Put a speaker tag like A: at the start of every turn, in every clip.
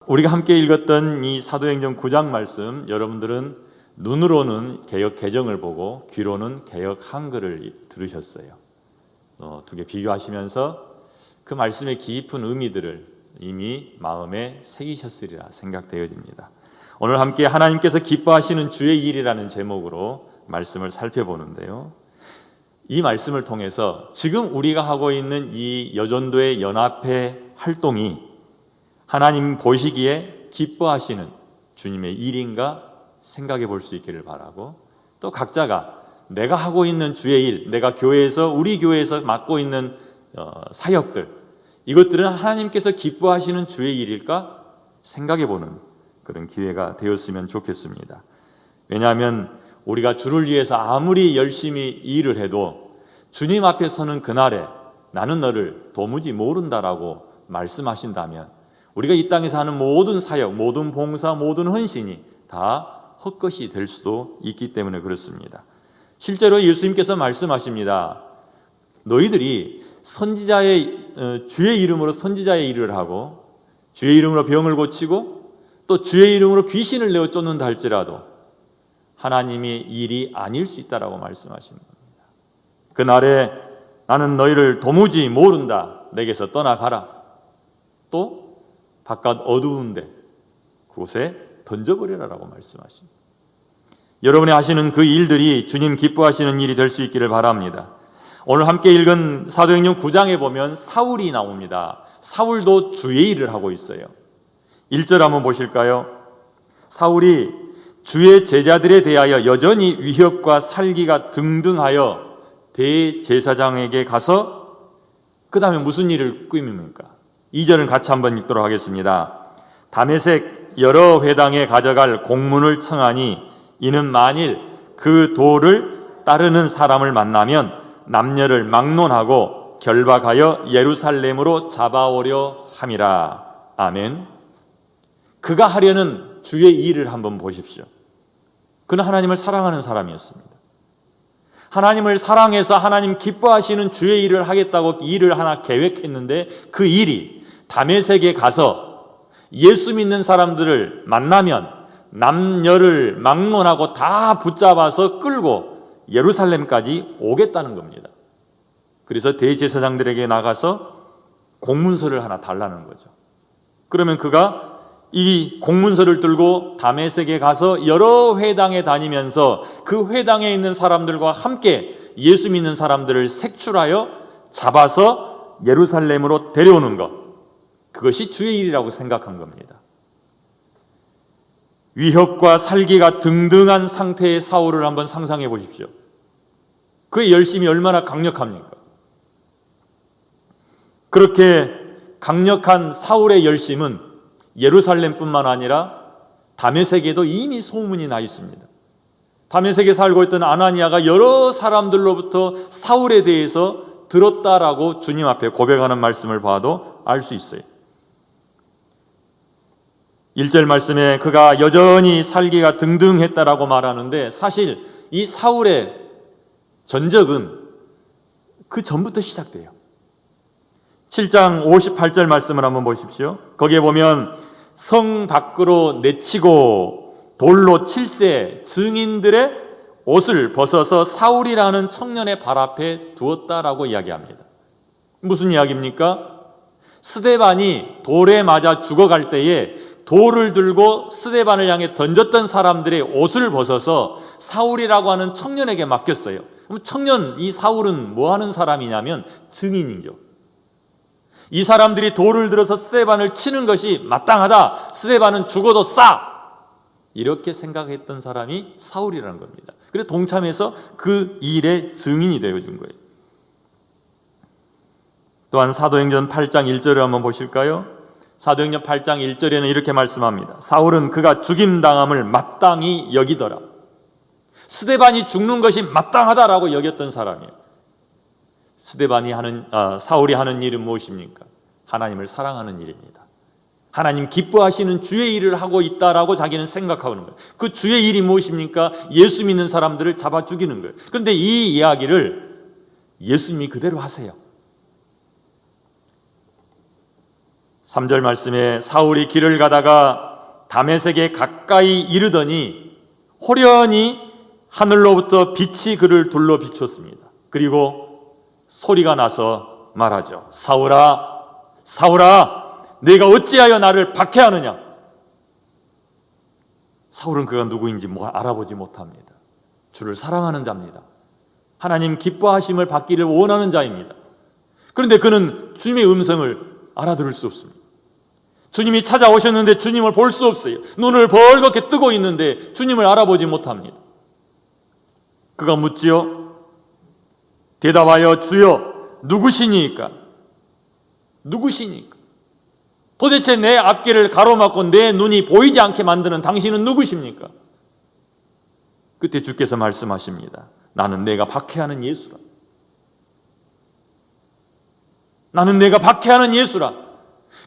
A: 우리가 함께 읽었던 이 사도행전 9장 말씀, 여러분들은 눈으로는 개역 개정을 보고 귀로는 개역 한글을 들으셨어요. 두 개 비교하시면서 그 말씀의 깊은 의미들을 이미 마음에 새기셨으리라 생각되어집니다. 오늘 함께 하나님께서 기뻐하시는 주의 일이라는 제목으로 말씀을 살펴보는데요, 이 말씀을 통해서 지금 우리가 하고 있는 이 여전도의 연합회 활동이 하나님 보시기에 기뻐하시는 주님의 일인가 생각해 볼 수 있기를 바라고, 또 각자가 내가 하고 있는 주의 일, 내가 교회에서 우리 교회에서 맡고 있는 사역들, 이것들은 하나님께서 기뻐하시는 주의 일일까 생각해 보는 그런 기회가 되었으면 좋겠습니다. 왜냐하면 우리가 주를 위해서 아무리 열심히 일을 해도 주님 앞에 서는 그날에 나는 너를 도무지 모른다라고 말씀하신다면 우리가 이 땅에서 하는 모든 사역, 모든 봉사, 모든 헌신이 다 헛것이 될 수도 있기 때문에 그렇습니다. 실제로 예수님께서 말씀하십니다. 너희들이 선지자의 주의 이름으로 선지자의 일을 하고 주의 이름으로 병을 고치고 또 주의 이름으로 귀신을 내어 쫓는다 할지라도 하나님의 일이 아닐 수 있다라고 말씀하십니다. 그날에 나는 너희를 도무지 모른다, 내게서 떠나가라. 또 바깥 어두운데 그곳에 던져버리라라고 말씀하십니다. 여러분이 하시는 그 일들이 주님 기뻐하시는 일이 될 수 있기를 바랍니다. 오늘 함께 읽은 사도행전 9장에 보면 사울이 나옵니다. 사울도 주의 일을 하고 있어요. 1절 한번 보실까요? 사울이 주의 제자들에 대하여 여전히 위협과 살기가 등등하여 대제사장에게 가서 그 다음에 무슨 일을 꾸밉니까? 2절은 같이 한번 읽도록 하겠습니다. 다메섹 여러 회당에 가져갈 공문을 청하니 이는 만일 그 도를 따르는 사람을 만나면 남녀를 막론하고 결박하여 예루살렘으로 잡아오려 함이라. 아멘. 그가 하려는 주의 일을 한번 보십시오. 그는 하나님을 사랑하는 사람이었습니다. 하나님을 사랑해서 하나님 기뻐하시는 주의 일을 하겠다고 일을 하나 계획했는데 그 일이 다메섹에 가서 예수 믿는 사람들을 만나면 남녀를 막론하고 다 붙잡아서 끌고 예루살렘까지 오겠다는 겁니다. 그래서 대제사장들에게 나가서 공문서를 하나 달라는 거죠. 그러면 그가 이 공문서를 들고 다메섹에 가서 여러 회당에 다니면서 그 회당에 있는 사람들과 함께 예수 믿는 사람들을 색출하여 잡아서 예루살렘으로 데려오는 것, 그것이 주의 일이라고 생각한 겁니다. 위협과 살기가 등등한 상태의 사울을 한번 상상해 보십시오. 그의 열심이 얼마나 강력합니까? 그렇게 강력한 사울의 열심은 예루살렘뿐만 아니라 다메섹에도 이미 소문이 나 있습니다. 다메섹에 살고 있던 아나니아가 여러 사람들로부터 사울에 대해서 들었다라고 주님 앞에 고백하는 말씀을 봐도 알 수 있어요. 1절 말씀에 그가 여전히 살기가 등등했다라고 말하는데 사실 이 사울의 전적은 그 전부터 시작돼요. 7장 58절 말씀을 한번 보십시오. 거기에 보면 성 밖으로 내치고 돌로 칠세 증인들의 옷을 벗어서 사울이라는 청년의 발 앞에 두었다라고 이야기합니다. 무슨 이야기입니까? 스데반이 돌에 맞아 죽어갈 때에 돌을 들고 스데반을 향해 던졌던 사람들의 옷을 벗어서 사울이라고 하는 청년에게 맡겼어요. 그럼 청년, 이 사울은 뭐 하는 사람이냐면 증인이죠. 이 사람들이 돌을 들어서 스데반을 치는 것이 마땅하다, 스데반은 죽어도 싸, 이렇게 생각했던 사람이 사울이라는 겁니다. 그래서 동참해서 그 일의 증인이 되어준 거예요. 또한 사도행전 8장 1절을 한번 보실까요? 사도행전 8장 1절에는 이렇게 말씀합니다. 사울은 그가 죽임당함을 마땅히 여기더라. 스데반이 죽는 것이 마땅하다라고 여겼던 사람이에요. 사울이 하는 일은 무엇입니까? 하나님을 사랑하는 일입니다. 하나님 기뻐하시는 주의 일을 하고 있다라고 자기는 생각하는 거예요. 그 주의 일이 무엇입니까? 예수 믿는 사람들을 잡아 죽이는 거예요. 그런데 이 이야기를 예수님이 그대로 하세요. 3절 말씀에 사울이 길을 가다가 다메섹에 가까이 이르더니 호련히 하늘로부터 빛이 그를 둘러 비췄습니다. 그리고 소리가 나서 말하죠. 사울아, 사울아, 내가 어찌하여 나를 박해하느냐? 사울은 그가 누구인지 알아보지 못합니다. 주를 사랑하는 자입니다. 하나님 기뻐하심을 받기를 원하는 자입니다. 그런데 그는 주님의 음성을 알아들을 수 없습니다. 주님이 찾아오셨는데 주님을 볼 수 없어요. 눈을 벌겋게 뜨고 있는데 주님을 알아보지 못합니다. 그가 묻지요. 대답하여 주여 누구시니까? 누구시니까? 도대체 내 앞길을 가로막고 내 눈이 보이지 않게 만드는 당신은 누구십니까? 그때 주께서 말씀하십니다. 나는 내가 박해하는 예수라. 나는 내가 박해하는 예수라.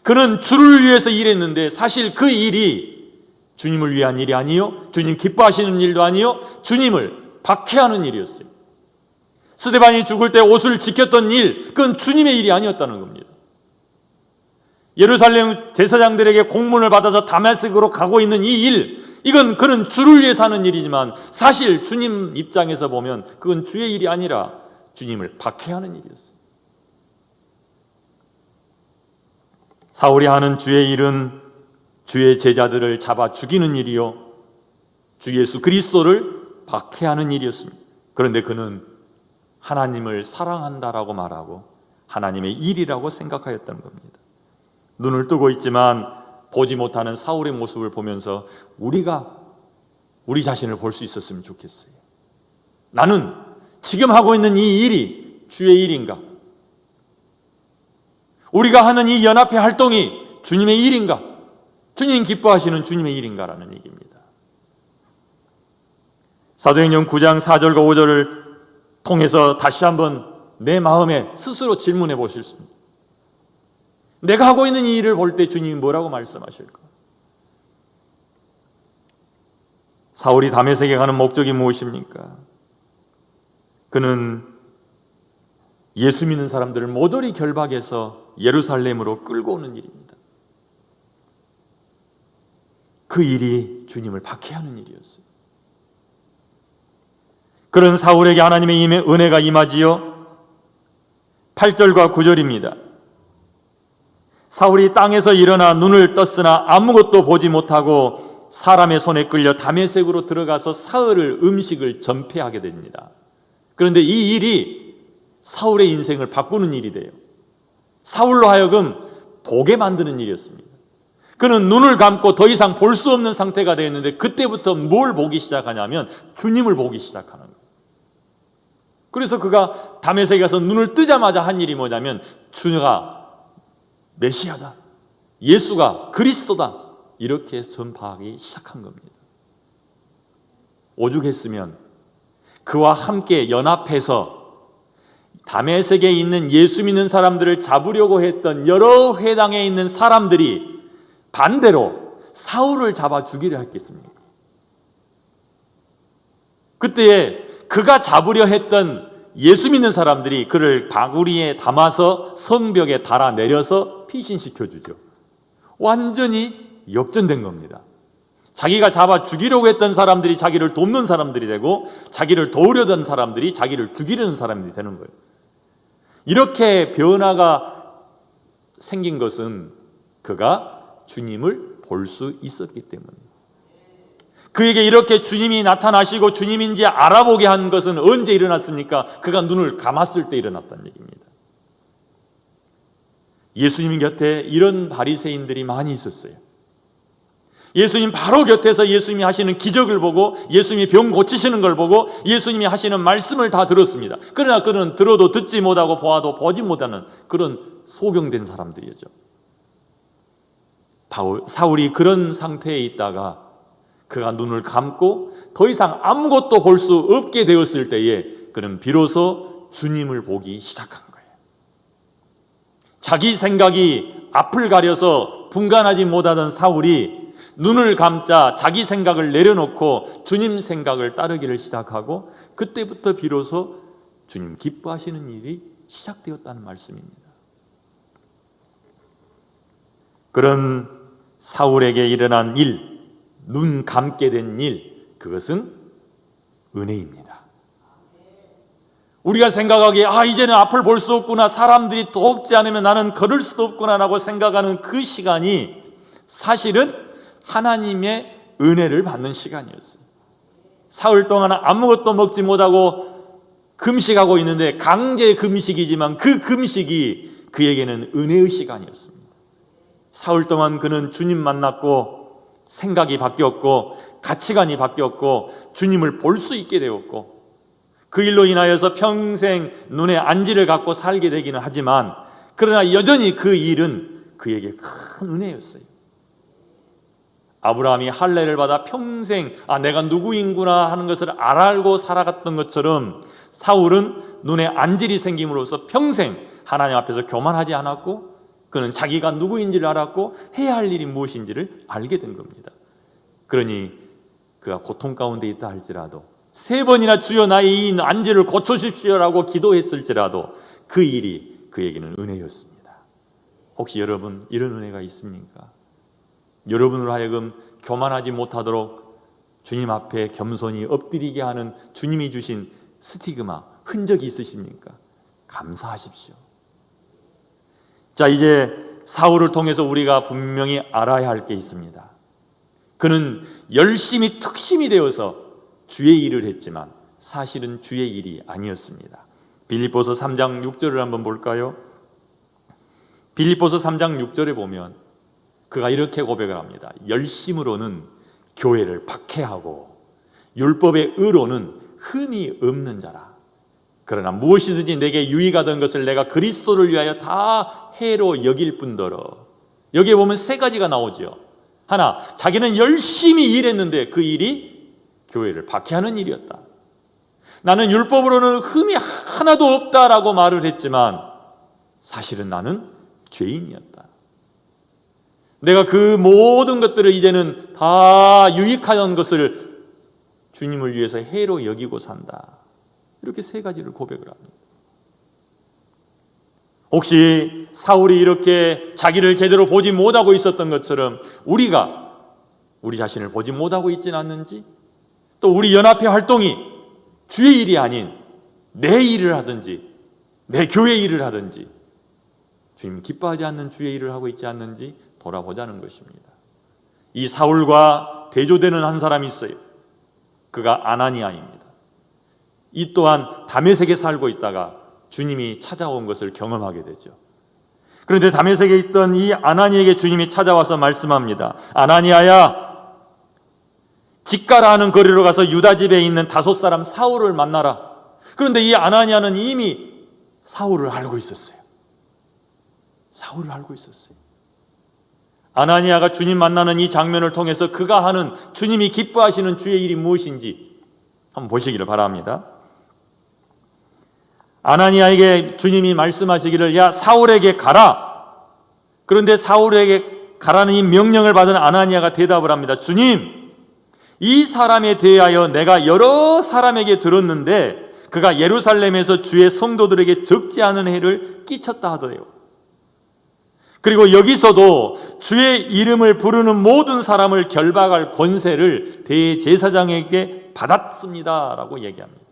A: 그는 주를 위해서 일했는데 사실 그 일이 주님을 위한 일이 아니요, 주님 기뻐하시는 일도 아니요, 주님을 박해하는 일이었어요. 스데반이 죽을 때 옷을 지켰던 일, 그건 주님의 일이 아니었다는 겁니다. 예루살렘 제사장들에게 공문을 받아서 다메섹으로 가고 있는 이 일, 이건 그는 주를 위해서 하는 일이지만 사실 주님 입장에서 보면 그건 주의 일이 아니라 주님을 박해하는 일이었어요. 사울이 하는 주의 일은 주의 제자들을 잡아 죽이는 일이요, 주 예수 그리스도를 박해하는 일이었습니다. 그런데 그는 하나님을 사랑한다라고 말하고 하나님의 일이라고 생각하였다는 겁니다. 눈을 뜨고 있지만 보지 못하는 사울의 모습을 보면서 우리가 우리 자신을 볼 수 있었으면 좋겠어요. 나는 지금 하고 있는 이 일이 주의 일인가? 우리가 하는 이 연합회 활동이 주님의 일인가? 주님 기뻐하시는 주님의 일인가라는 얘기입니다. 사도행전 9장 4절과 5절을 통해서 다시 한번 내 마음에 스스로 질문해 보실 수 있습니다. 내가 하고 있는 이 일을 볼 때 주님이 뭐라고 말씀하실까? 사울이 다메섹에 가는 목적이 무엇입니까? 그는 예수 믿는 사람들을 모조리 결박해서 예루살렘으로 끌고 오는 일입니다. 그 일이 주님을 박해하는 일이었어요. 그런 사울에게 하나님의 은혜가 임하지요. 8절과 9절입니다. 사울이 땅에서 일어나 눈을 떴으나 아무것도 보지 못하고 사람의 손에 끌려 다메섹으로 들어가서 사흘을 음식을 전폐하게 됩니다. 그런데 이 일이 사울의 인생을 바꾸는 일이 돼요. 사울로 하여금 보게 만드는 일이었습니다. 그는 눈을 감고 더 이상 볼 수 없는 상태가 되었는데 그때부터 뭘 보기 시작하냐면 주님을 보기 시작하는 거예요. 그래서 그가 다메섹에 가서 눈을 뜨자마자 한 일이 뭐냐면 주가 메시아다, 예수가 그리스도다, 이렇게 선포하기 시작한 겁니다. 오죽했으면 그와 함께 연합해서 다메섹에 있는 예수 믿는 사람들을 잡으려고 했던 여러 회당에 있는 사람들이 반대로 사울을 잡아 죽이려 했겠습니까? 그때에 그가 잡으려 했던 예수 믿는 사람들이 그를 바구니에 담아서 성벽에 달아 내려서 피신시켜 주죠. 완전히 역전된 겁니다. 자기가 잡아 죽이려고 했던 사람들이 자기를 돕는 사람들이 되고 자기를 도우려던 사람들이 자기를 죽이려는 사람들이 되는 거예요. 이렇게 변화가 생긴 것은 그가 주님을 볼 수 있었기 때문입니다. 그에게 이렇게 주님이 나타나시고 주님인지 알아보게 한 것은 언제 일어났습니까? 그가 눈을 감았을 때 일어났다는 얘기입니다. 예수님 곁에 이런 바리새인들이 많이 있었어요. 예수님 바로 곁에서 예수님이 하시는 기적을 보고 예수님이 병 고치시는 걸 보고 예수님이 하시는 말씀을 다 들었습니다. 그러나 그는 들어도 듣지 못하고 보아도 보지 못하는 그런 소경된 사람들이었죠. 사울이 그런 상태에 있다가 그가 눈을 감고 더 이상 아무것도 볼 수 없게 되었을 때에 그는 비로소 주님을 보기 시작한 거예요. 자기 생각이 앞을 가려서 분간하지 못하던 사울이 눈을 감자 자기 생각을 내려놓고 주님 생각을 따르기를 시작하고 그때부터 비로소 주님 기뻐하시는 일이 시작되었다는 말씀입니다. 그런 사울에게 일어난 일, 눈 감게 된 일, 그것은 은혜입니다. 우리가 생각하기에 이제는 앞을 볼 수 없구나, 사람들이 돕지 않으면 나는 걸을 수도 없구나 라고 생각하는 그 시간이 사실은 하나님의 은혜를 받는 시간이었어요. 사흘 동안 아무것도 먹지 못하고 금식하고 있는데, 강제 금식이지만 그 금식이 그에게는 은혜의 시간이었습니다. 사흘 동안 그는 주님 만났고 생각이 바뀌었고 가치관이 바뀌었고 주님을 볼 수 있게 되었고, 그 일로 인하여서 평생 눈에 안지를 갖고 살게 되기는 하지만, 그러나 여전히 그 일은 그에게 큰 은혜였어요. 아브라함이 할례를 받아 평생 내가 누구인구나 하는 것을 알고 살아갔던 것처럼, 사울은 눈에 안질이 생김으로써 평생 하나님 앞에서 교만하지 않았고, 그는 자기가 누구인지를 알았고 해야 할 일이 무엇인지를 알게 된 겁니다. 그러니 그가 고통 가운데 있다 할지라도 3번이나 주여 나의 이 안지를 고쳐주십시오라고 기도했을지라도 그 일이 그에게는 은혜였습니다. 혹시 여러분 이런 은혜가 있습니까? 여러분으로 하여금 교만하지 못하도록 주님 앞에 겸손히 엎드리게 하는 주님이 주신 스티그마, 흔적이 있으십니까? 감사하십시오. 자, 이제 사울을 통해서 우리가 분명히 알아야 할 게 있습니다. 그는 열심히 특심이 되어서 주의 일을 했지만 사실은 주의 일이 아니었습니다. 빌립보서 3장 6절을 한번 볼까요? 빌립보서 3장 6절에 보면 그가 이렇게 고백을 합니다. 열심으로는 교회를 박해하고 율법의 의로는 흠이 없는 자라. 그러나 무엇이든지 내게 유익하던 것을 내가 그리스도를 위하여 다 해로 여길 뿐더러. 여기에 보면 3가지가 나오죠. 하나, 자기는 열심히 일했는데 그 일이 교회를 박해하는 일이었다. 나는 율법으로는 흠이 하나도 없다라고 말을 했지만 사실은 나는 죄인이었다. 내가 그 모든 것들을 이제는 다 유익하던 것을 주님을 위해서 해로 여기고 산다. 이렇게 3가지를 고백을 합니다. 혹시 사울이 이렇게 자기를 제대로 보지 못하고 있었던 것처럼 우리가 우리 자신을 보지 못하고 있지는 않는지, 또 우리 연합회 활동이 주의 일이 아닌 내 일을 하든지 내 교회 일을 하든지 주님 기뻐하지 않는 주의 일을 하고 있지 않는지 돌아보자는 것입니다. 이 사울과 대조되는 한 사람이 있어요. 그가 아나니아입니다. 이 또한 다메섹에 살고 있다가 주님이 찾아온 것을 경험하게 되죠. 그런데 다메섹에 있던 이 아나니에게 주님이 찾아와서 말씀합니다. 아나니아야, 직가라 하는 거리로 가서 유다 집에 있는 다섯 사람 사울을 만나라. 그런데 이 아나니아는 이미 사울을 알고 있었어요. 사울을 알고 있었어요. 아나니아가 주님 만나는 이 장면을 통해서 그가 하는 주님이 기뻐하시는 주의 일이 무엇인지 한번 보시기를 바랍니다. 아나니아에게 주님이 말씀하시기를 야 사울에게 가라. 그런데 사울에게 가라는 이 명령을 받은 아나니아가 대답을 합니다. 주님, 이 사람에 대하여 내가 여러 사람에게 들었는데 그가 예루살렘에서 주의 성도들에게 적지 않은 해를 끼쳤다 하더래요. 그리고 여기서도 주의 이름을 부르는 모든 사람을 결박할 권세를 대제사장에게 받았습니다 라고 얘기합니다.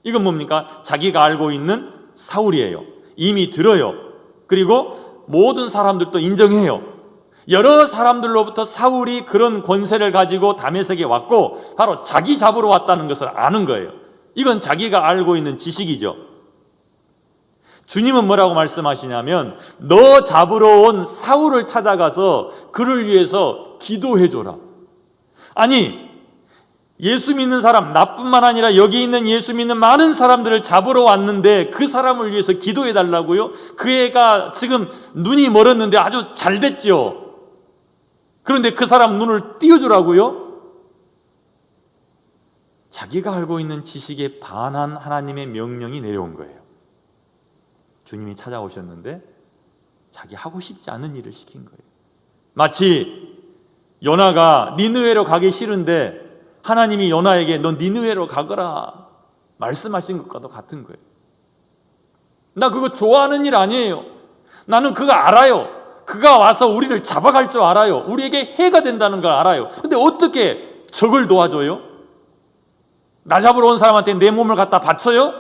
A: 이건 뭡니까? 자기가 알고 있는 사울이에요. 이미 들어요. 그리고 모든 사람들도 인정해요. 여러 사람들로부터 사울이 그런 권세를 가지고 다메섹에 왔고 바로 자기 잡으러 왔다는 것을 아는 거예요. 이건 자기가 알고 있는 지식이죠. 주님은 뭐라고 말씀하시냐면 너 잡으러 온 사울을 찾아가서 그를 위해서 기도해줘라. 아니, 예수 믿는 사람, 나뿐만 아니라 여기 있는 예수 믿는 많은 사람들을 잡으러 왔는데 그 사람을 위해서 기도해달라고요? 그 애가 지금 눈이 멀었는데 아주 잘 됐죠. 그런데 그 사람 눈을 띄워주라고요? 자기가 알고 있는 지식에 반한 하나님의 명령이 내려온 거예요. 주님이 찾아오셨는데 자기 하고 싶지 않은 일을 시킨 거예요. 마치 요나가 니느웨로 가기 싫은데 하나님이 요나에게 너 니느웨로 가거라 말씀하신 것과도 같은 거예요. 나 그거 좋아하는 일 아니에요. 나는 그거 알아요. 그가 와서 우리를 잡아갈 줄 알아요. 우리에게 해가 된다는 걸 알아요. 근데 어떻게 적을 도와줘요? 나 잡으러 온 사람한테 내 몸을 갖다 바쳐요?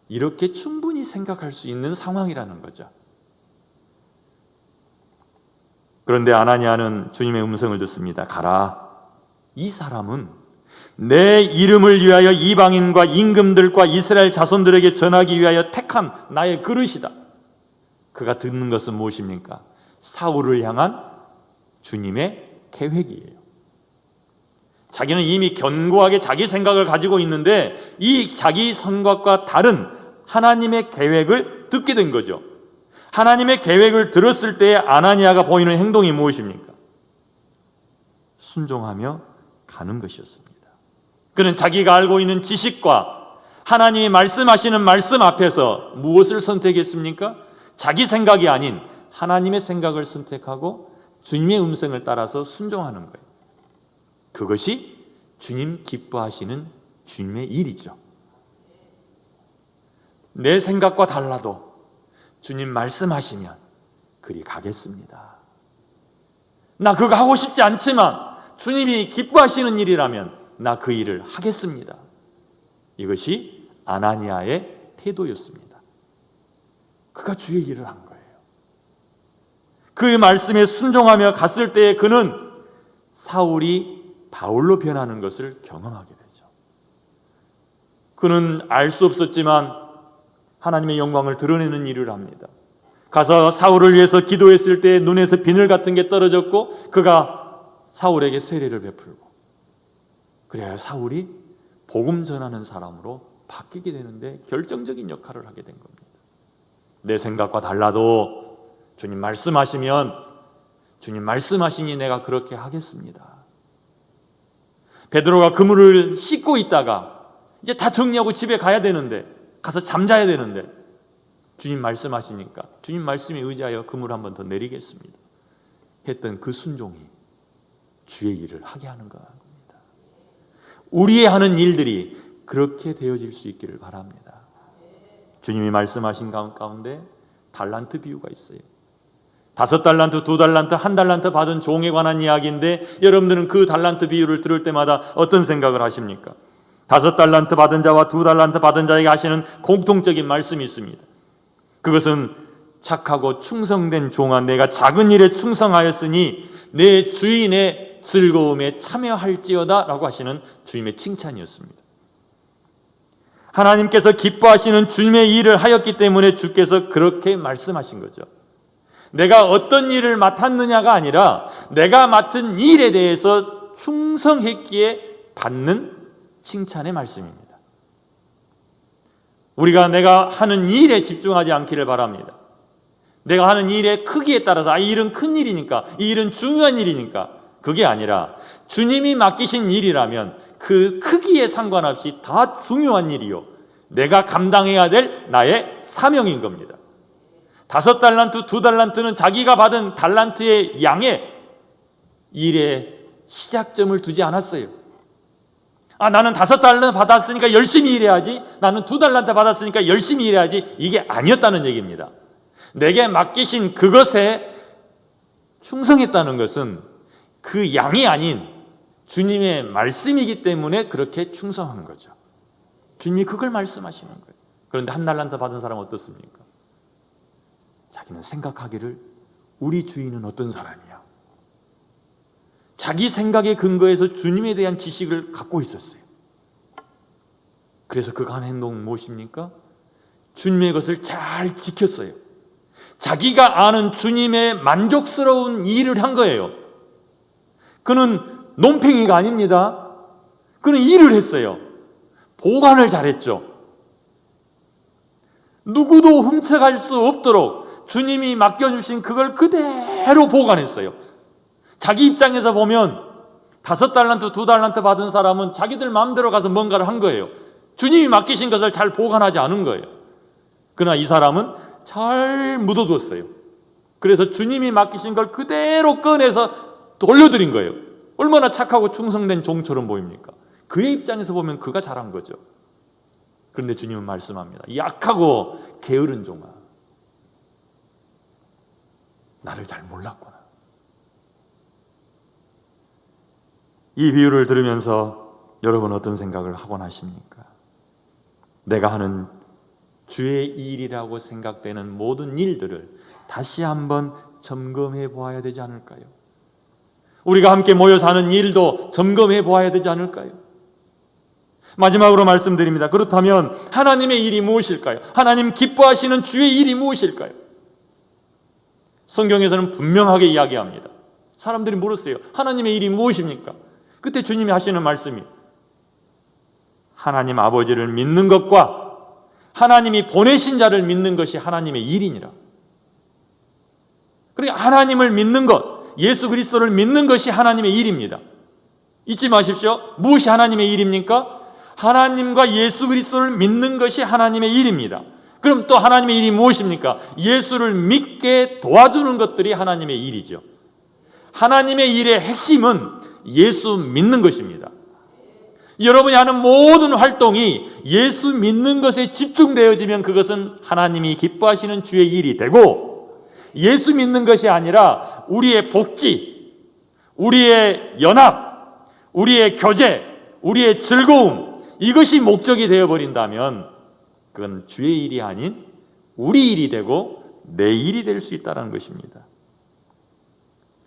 A: 이렇게 충분히 생각할 수 있는 상황이라는 거죠. 그런데 아나니아는 주님의 음성을 듣습니다. 가라. 이 사람은 내 이름을 위하여 이방인과 임금들과 이스라엘 자손들에게 전하기 위하여 택한 나의 그릇이다. 그가 듣는 것은 무엇입니까? 사울을 향한 주님의 계획이에요. 자기는 이미 견고하게 자기 생각을 가지고 있는데 이 자기 생각과 다른 하나님의 계획을 듣게 된 거죠. 하나님의 계획을 들었을 때 아나니아가 보이는 행동이 무엇입니까? 순종하며 가는 것이었습니다. 그는 자기가 알고 있는 지식과 하나님이 말씀하시는 말씀 앞에서 무엇을 선택했습니까? 자기 생각이 아닌 하나님의 생각을 선택하고 주님의 음성을 따라서 순종하는 거예요. 그것이 주님 기뻐하시는 주님의 일이죠. 내 생각과 달라도 주님 말씀하시면 그리 가겠습니다. 나 그거 하고 싶지 않지만 주님이 기뻐하시는 일이라면 나 그 일을 하겠습니다. 이것이 아나니아의 태도였습니다. 그가 주의 일을 한 거예요. 그 말씀에 순종하며 갔을 때에 그는 사울이 바울로 변하는 것을 경험하게 되죠. 그는 알 수 없었지만 하나님의 영광을 드러내는 일을 합니다. 가서 사울을 위해서 기도했을 때 눈에서 비늘 같은 게 떨어졌고 그가 사울에게 세례를 베풀고 그래야 사울이 복음 전하는 사람으로 바뀌게 되는데 결정적인 역할을 하게 된 겁니다. 내 생각과 달라도 주님 말씀하시면 주님 말씀하시니 내가 그렇게 하겠습니다. 베드로가 그물을 씻고 있다가 이제 다 정리하고 집에 가야 되는데 가서 잠자야 되는데 주님 말씀하시니까 주님 말씀에 의지하여 그물 한 번 더 내리겠습니다 했던 그 순종이 주의 일을 하게 하는 겁니다. 우리의 하는 일들이 그렇게 되어질 수 있기를 바랍니다. 주님이 말씀하신 가운데 달란트 비유가 있어요. 5달란트, 2달란트, 1달란트 받은 종에 관한 이야기인데 여러분들은 그 달란트 비유를 들을 때마다 어떤 생각을 하십니까? 5달란트 받은 자와 2달란트 받은 자에게 하시는 공통적인 말씀이 있습니다. 그것은 착하고 충성된 종아, 내가 작은 일에 충성하였으니 내 주인의 즐거움에 참여할지어다 라고 하시는 주님의 칭찬이었습니다. 하나님께서 기뻐하시는 주님의 일을 하였기 때문에 주께서 그렇게 말씀하신 거죠. 내가 어떤 일을 맡았느냐가 아니라 내가 맡은 일에 대해서 충성했기에 받는 칭찬의 말씀입니다. 우리가 내가 하는 일에 집중하지 않기를 바랍니다. 내가 하는 일의 크기에 따라서 이 일은 큰 일이니까 이 일은 중요한 일이니까 그게 아니라 주님이 맡기신 일이라면 그 크기에 상관없이 다 중요한 일이요 내가 감당해야 될 나의 사명인 겁니다. 5달란트, 2달란트는 자기가 받은 달란트의 양의 일에 시작점을 두지 않았어요. 나는 5달란트 받았으니까 열심히 일해야지, 나는 2달란트 받았으니까 열심히 일해야지, 이게 아니었다는 얘기입니다. 내게 맡기신 그것에 충성했다는 것은 그 양이 아닌 주님의 말씀이기 때문에 그렇게 충성한 거죠. 주님이 그걸 말씀하시는 거예요. 그런데 1달란트 받은 사람은 어떻습니까? 자기는 생각하기를 우리 주인은 어떤 사람이야? 자기 생각에 근거해서 주님에 대한 지식을 갖고 있었어요. 그래서 그가 한 행동은 무엇입니까? 주님의 것을 잘 지켰어요. 자기가 아는 주님의 만족스러운 일을 한 거예요. 그는 논팽이가 아닙니다. 그는 일을 했어요. 보관을 잘했죠. 누구도 훔쳐갈 수 없도록 주님이 맡겨주신 그걸 그대로 보관했어요. 자기 입장에서 보면 5달란트, 2달란트 받은 사람은 자기들 마음대로 가서 뭔가를 한 거예요. 주님이 맡기신 것을 잘 보관하지 않은 거예요. 그러나 이 사람은 잘 묻어뒀어요. 그래서 주님이 맡기신 걸 그대로 꺼내서 돌려드린 거예요. 얼마나 착하고 충성된 종처럼 보입니까? 그의 입장에서 보면 그가 잘한 거죠. 그런데 주님은 말씀합니다. 약하고 게으른 종아, 나를 잘 몰랐구나. 이 비유를 들으면서 여러분 어떤 생각을 하곤 하십니까? 내가 하는 주의 일이라고 생각되는 모든 일들을 다시 한번 점검해 보아야 되지 않을까요? 우리가 함께 모여서 하는 일도 점검해 보아야 되지 않을까요? 마지막으로 말씀드립니다. 그렇다면 하나님의 일이 무엇일까요? 하나님 기뻐하시는 주의 일이 무엇일까요? 성경에서는 분명하게 이야기합니다. 사람들이 물었어요. 하나님의 일이 무엇입니까? 그때 주님이 하시는 말씀이 하나님 아버지를 믿는 것과 하나님이 보내신 자를 믿는 것이 하나님의 일이니라. 그러니까 하나님을 믿는 것, 예수 그리스도를 믿는 것이 하나님의 일입니다. 잊지 마십시오. 무엇이 하나님의 일입니까? 하나님과 예수 그리스도를 믿는 것이 하나님의 일입니다. 그럼 또 하나님의 일이 무엇입니까? 예수를 믿게 도와주는 것들이 하나님의 일이죠. 하나님의 일의 핵심은 예수 믿는 것입니다. 여러분이 하는 모든 활동이 예수 믿는 것에 집중되어지면 그것은 하나님이 기뻐하시는 주의 일이 되고, 예수 믿는 것이 아니라 우리의 복지, 우리의 연합, 우리의 교제, 우리의 즐거움, 이것이 목적이 되어버린다면 그건 주의 일이 아닌 우리 일이 되고 내 일이 될 수 있다는 것입니다.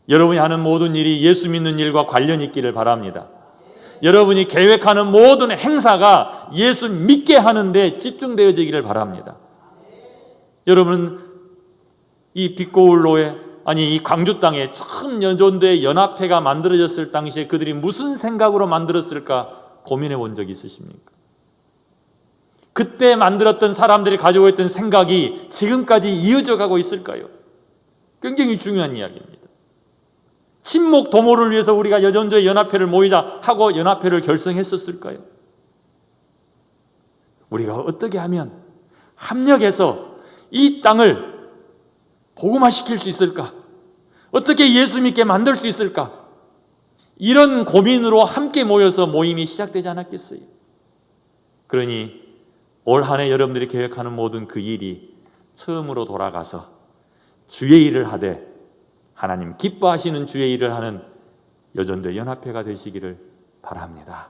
A: 여러분이 하는 모든 일이 예수 믿는 일과 관련이 있기를 바랍니다. 여러분이 계획하는 모든 행사가 예수 믿게 하는데 집중되어지기를 바랍니다. 여러분, 이 빛고울로에, 이 광주 땅에 처음 여전도의 연합회가 만들어졌을 당시에 그들이 무슨 생각으로 만들었을까 고민해 본 적이 있으십니까? 그때 만들었던 사람들이 가지고 있던 생각이 지금까지 이어져 가고 있을까요? 굉장히 중요한 이야기입니다. 친목 도모를 위해서 우리가 여전도의 연합회를 모이자 하고 연합회를 결성했었을까요? 우리가 어떻게 하면 합력해서 이 땅을 복음화시킬 수 있을까? 어떻게 예수 믿게 만들 수 있을까? 이런 고민으로 함께 모여서 모임이 시작되지 않았겠어요? 그러니 올 한 해 여러분들이 계획하는 모든 그 일이 처음으로 돌아가서 주의 일을 하되 하나님 기뻐하시는 주의 일을 하는 여전도의 연합회가 되시기를 바랍니다.